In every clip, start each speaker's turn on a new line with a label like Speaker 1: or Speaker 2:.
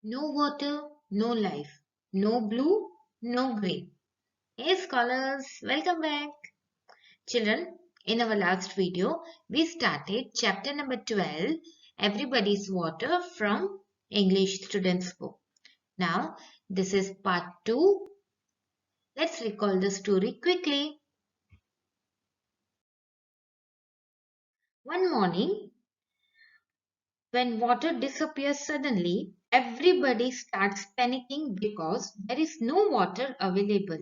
Speaker 1: No water, no life. No blue, no green. Hey scholars, welcome back. Children, in our last video, we started chapter number 12, Everybody's Water from English Students Book. Now, this is part 2. Let's recall the story quickly. One morning, when water disappears suddenly, everybody starts panicking because there is no water available.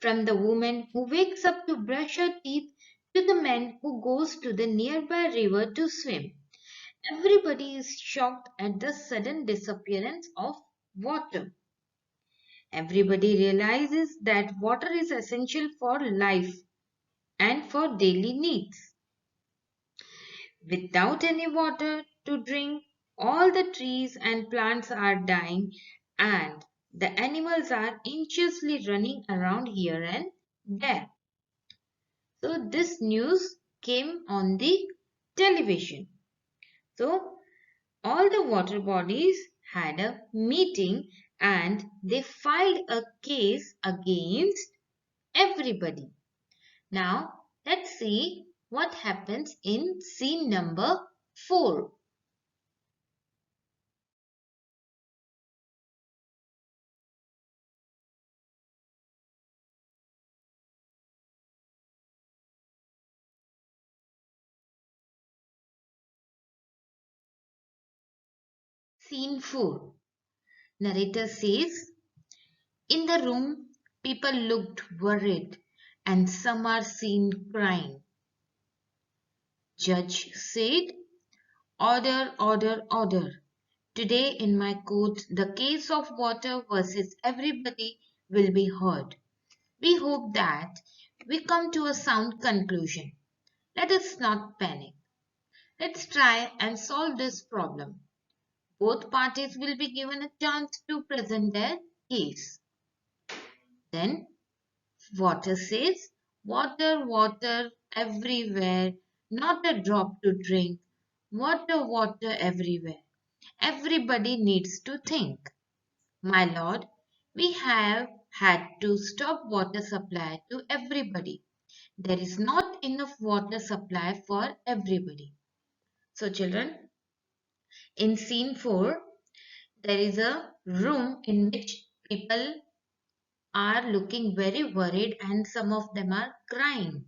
Speaker 1: From the woman who wakes up to brush her teeth to the man who goes to the nearby river to swim. Everybody is shocked at the sudden disappearance of water. Everybody realizes that water is essential for life and for daily needs. Without any water to drink, all the trees and plants are dying and the animals are anxiously running around here and there. So this news came on the television. So all the water bodies had a meeting and they filed a case against everybody. Now let's see what happens in scene number 4. Scene 4. Narrator says, in the room, people looked worried and some are seen crying. Judge said, order, order, order. Today in my court, the case of water versus everybody will be heard. We hope that we come to a sound conclusion. Let us not panic. Let's try and solve this problem. Both parties will be given a chance to present their case. Then water says, water, water everywhere, not a drop to drink. Water, water everywhere. Everybody needs to think. My lord, we have had to stop water supply to everybody. There is not enough water supply for everybody. So children, in scene 4, there is a room in which people are looking very worried and some of them are crying.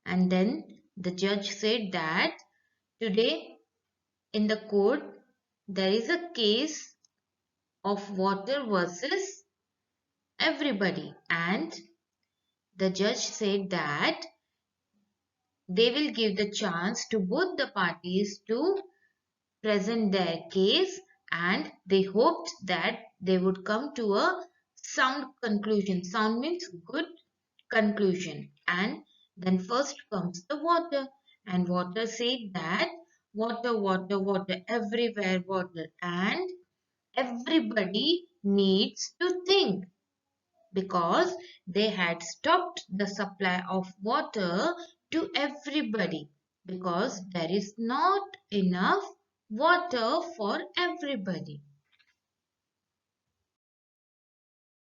Speaker 1: And then the judge said that today in the court there is a case of water versus everybody, and the judge said that they will give the chance to both the parties to present their case, and they hoped that they would come to a sound conclusion. Sound means good conclusion. And then first comes the water, and water said that water, water, water everywhere, water, and everybody needs to think because they had stopped the supply of water to everybody because there is not enough water for everybody.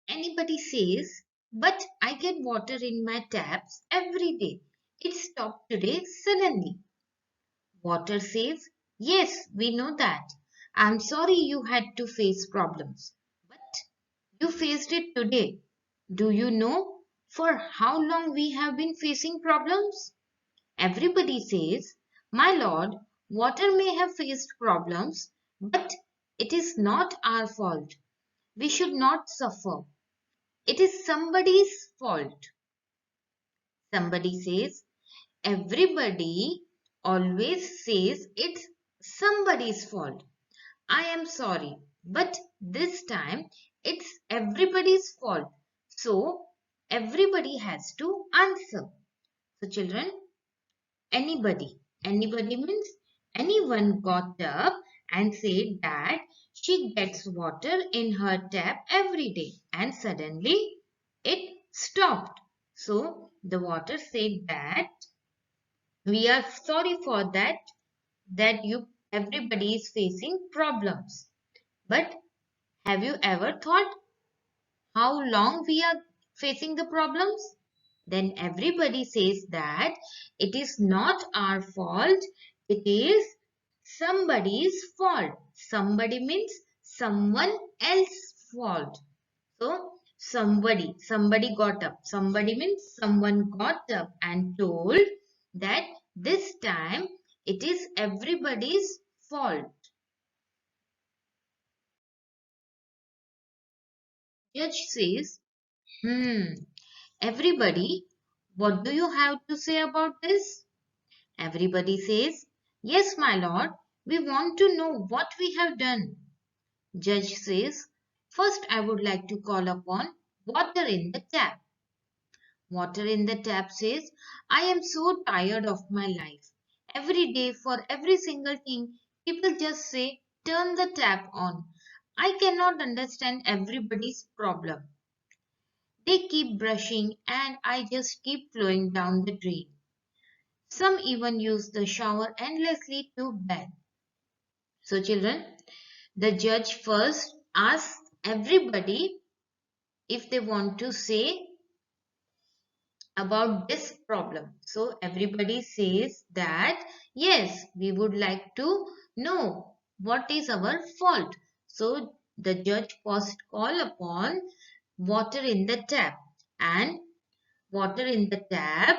Speaker 1: Anybody says, but I get water in my taps every day. It stopped today suddenly. Water says, yes, we know that. I'm sorry you had to face problems, but you faced it today. Do you know for how long we have been facing problems? Everybody says, my lord, water may have faced problems, but it is not our fault. We should not suffer. It is somebody's fault. Somebody says, everybody always says it's somebody's fault. I am sorry, but this time it's everybody's fault. So everybody has to answer. So children, anybody means anyone got up and said that she gets water in her tap every day and suddenly it stopped. So the water said that we are sorry for that you everybody is facing problems. But Have you ever thought how long we are facing the problems? Then everybody says that it is not our fault, it is somebody's fault. Somebody means someone else's fault. So somebody got up. Somebody means someone got up and told that this time it is everybody's fault. Judge says, everybody, what do you have to say about this? Everybody says, yes, my lord, we want to know what we have done. Judge says, first I would like to call upon water in the tap. Water in the tap says, I am so tired of my life. Every day for every single thing, people just say, turn the tap on. I cannot understand everybody's problem. They keep brushing and I just keep flowing down the drain. Some even use the shower endlessly to bathe. So children, the judge first asks everybody if they want to say about this problem. So everybody says that yes, we would like to know what is our fault. So the judge first call upon water in the tap, and water in the tap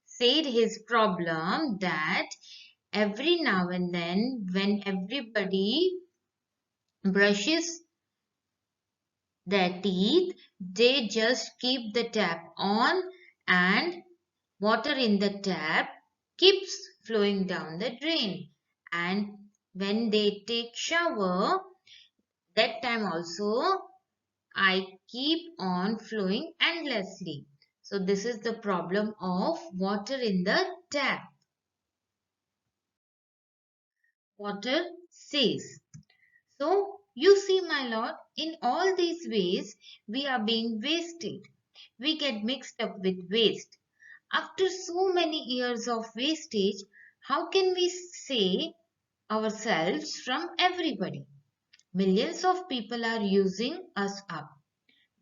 Speaker 1: said his problem that every now and then when everybody brushes their teeth, they just keep the tap on and water in the tap keeps flowing down the drain. And when they take shower, that time also I keep on flowing endlessly. So this is the problem of water in the tap. Water says, so you see, my lord, in all these ways we are being wasted. We get mixed up with waste. After so many years of wastage, how can we save ourselves from everybody? Millions of people are using us up.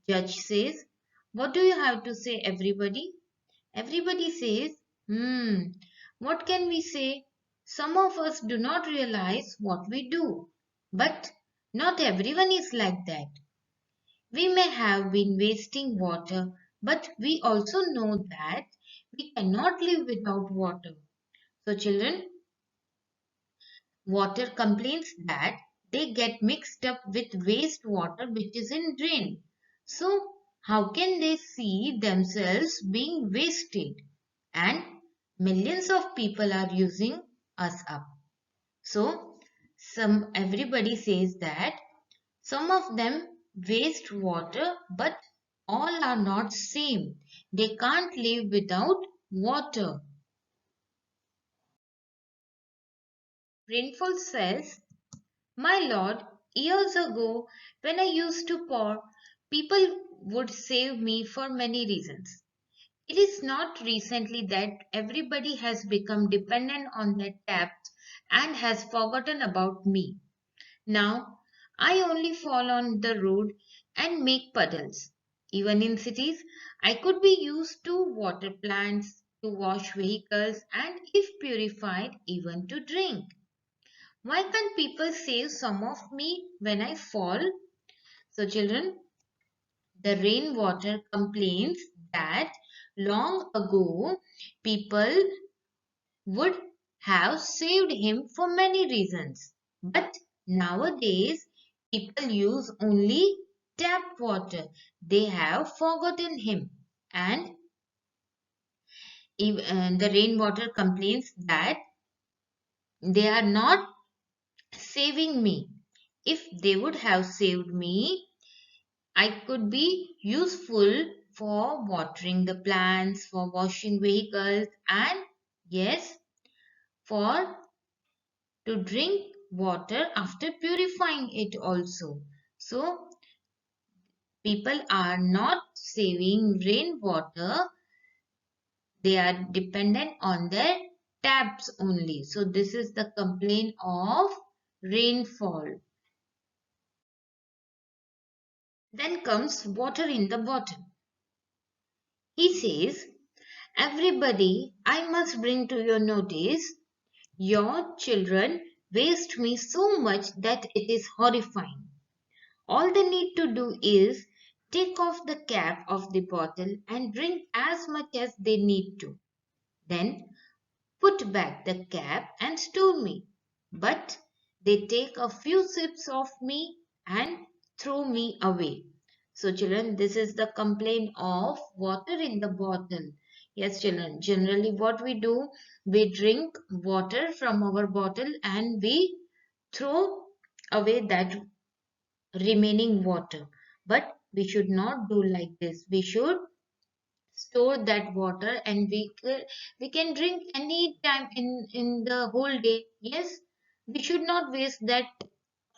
Speaker 1: Judge says, what do you have to say, everybody? Everybody says, what can we say? Some of us do not realize what we do. But not everyone is like that. We may have been wasting water, but we also know that we cannot live without water. So children, water complains that they get mixed up with wastewater which is in drain. So how can they see themselves being wasted? And millions of people are using us up. So everybody says that some of them waste water, but all are not same. They can't live without water. Rainfall says, my lord, years ago when I used to pour, people would save me for many reasons. It is not recently that everybody has become dependent on their taps and has forgotten about me. Now, I only fall on the road and make puddles. Even in cities, I could be used to water plants, to wash vehicles, and if purified, even to drink. Why can't people save some of me when I fall? So, children, the rainwater complains that long ago people would have saved him for many reasons. But nowadays, people use only tap water. They have forgotten him. And the rainwater complains that they are not saving me. If they would have saved me, I could be useful for watering the plants, for washing vehicles, and yes, for to drink water after purifying it also. So people are not saving rainwater, they are dependent on their taps only. So this is the complaint of rainfall. Then comes water in the bottle. He says, everybody, I must bring to your notice, your children waste me so much that it is horrifying. All they need to do is take off the cap of the bottle and drink as much as they need to. Then put back the cap and stone me. But they take a few sips of me and throw me away. So children, this is the complaint of water in the bottle. Yes children, generally what we do, we drink water from our bottle and we throw away that remaining water. But we should not do like this. We should store that water and we can drink any time in the whole day. Yes, we should not waste that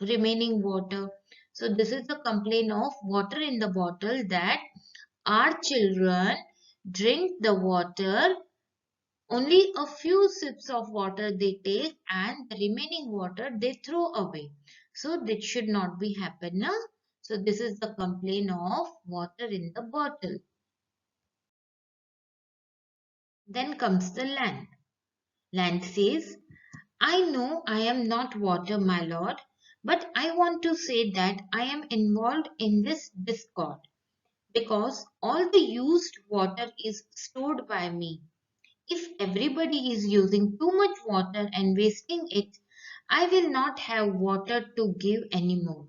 Speaker 1: remaining water. So this is the complaint of water in the bottle, that our children drink the water, only a few sips of water they take and the remaining water they throw away. So this should not be happen now. So this is the complaint of water in the bottle. Then comes the land. Land says, I know I am not water, my lord, but I want to say that I am involved in this discord because all the used water is stored by me. If everybody is using too much water and wasting it, I will not have water to give anymore.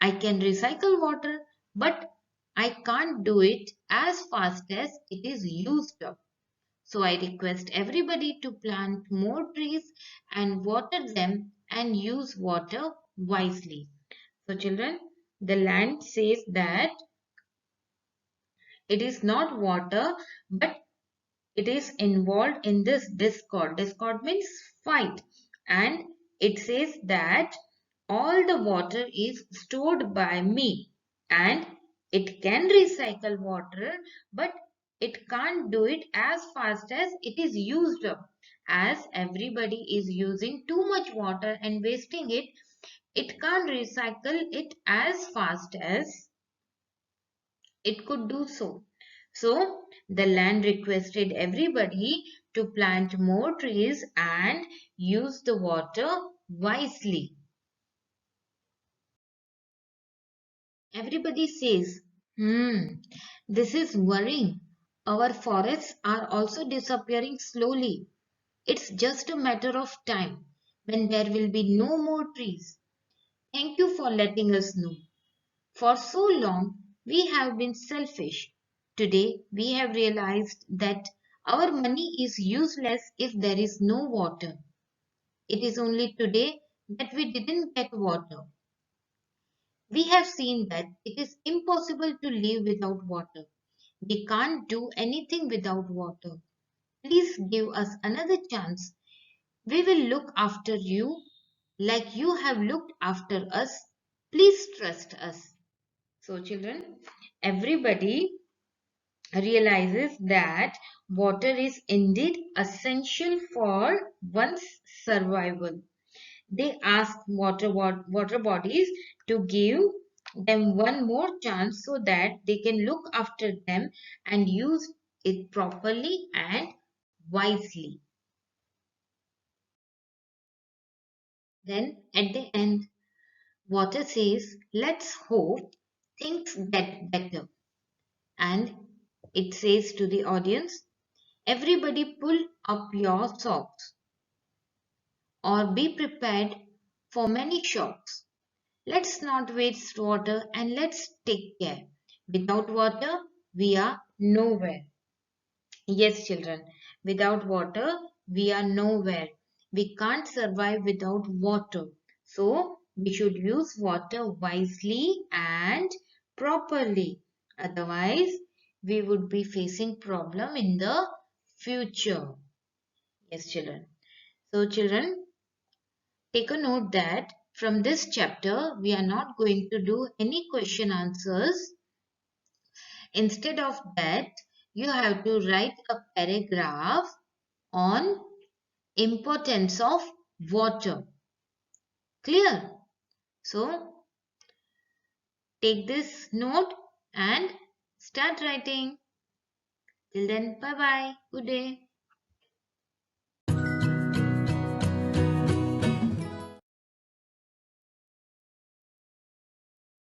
Speaker 1: I can recycle water, but I can't do it as fast as it is used up. So I request everybody to plant more trees and water them and use water wisely. So children, the land says that it is not water, but it is involved in this discord. Discord means fight. And it says that all the water is stored by me and it can recycle water, but it can't do it as fast as it is used up. As everybody is using too much water and wasting it, it can't recycle it as fast as it could do so. So the land requested everybody to plant more trees and use the water wisely. Everybody says, this is worrying. Our forests are also disappearing slowly. It's just a matter of time when there will be no more trees. Thank you for letting us know. For so long, we have been selfish. Today, we have realized that our money is useless if there is no water. It is only today that we didn't get water. We have seen that it is impossible to live without water. We can't do anything without water. Please give us another chance. We will look after you like you have looked after us. Please trust us. So, children, everybody realizes that water is indeed essential for one's survival. They ask water bodies to give them one more chance so that they can look after them and use it properly and wisely. Then at the end, water says, let's hope things get better. And it says to the audience, everybody pull up your socks or be prepared for many shocks. Let's not waste water and let's take care. Without water, we are nowhere. Yes, children, without water, we are nowhere. We can't survive without water. So, we should use water wisely and properly. Otherwise, we would be facing problem in the future. Yes, children. So, children, take a note that from this chapter, we are not going to do any question answers. Instead of that, you have to write a paragraph on importance of water. Clear? So, Take this note and start writing. Till then, bye bye. Good day.